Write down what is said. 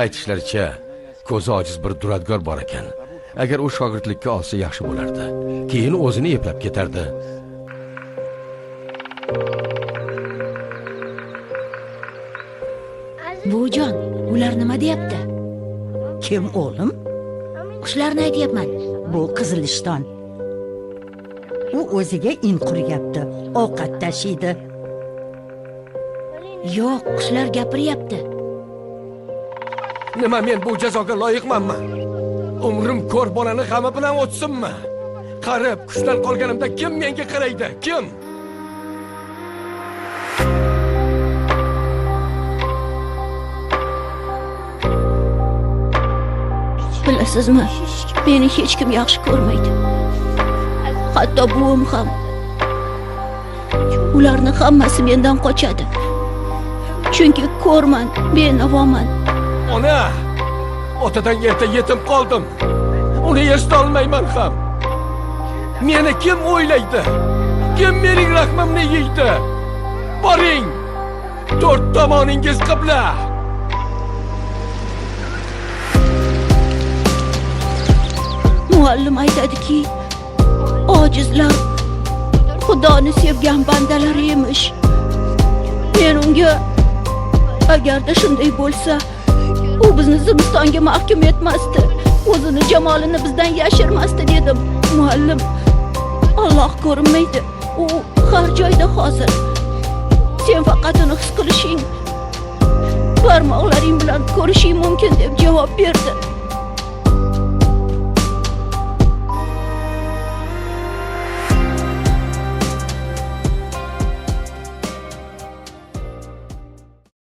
Aytishlaricha, ko'zi ojiz bir duradgor bor ekan. Agar u shogirdlikka olsa yaxshi bo'lardi. Keyin o'zini eplab ketardi. Buvijon, ular nima deyapti? Kim o'g'lim? Qushlarni aytyapman. Bu Qizilishton. U o'ziga in quryapti, ovqat tashiydi. Yo'q, qushlar gapiryapti. Nima men bu jazoga loyiqmanmi? Umrim ko'r bolani g'ami bilan o'tsinmi? Qarib, qushdan qolganimda kim menga qaraydi? Kim? Bilasizmi, meni hech kim yaxshi ko'rmaydi. Hatto buvim ham. Ularni hammasi mendan qochadi. Chunki ko'rman, benavoman. Ona, otadan erta yetim qoldim. Uni eshita olmayman ham. Meni kim o'ylaydi? Kim mening rahmimni yeydi? Boring! To'rt tomoningiz qibla. Muallim aytadiki, ojizlar Xudoni sevgan bandalari emish. Men unga agarda shunday bo'lsa, u bizni zimistonga mahkum etmasdi, o'zini jamolini bizdan yashirmasdi dedim. Muallim, Alloh ko'rinmaydi. U har joyda hozir. Sen faqat uni his qilishing, barmoqlaring bilan ko'rishing mumkin deb javob berdi.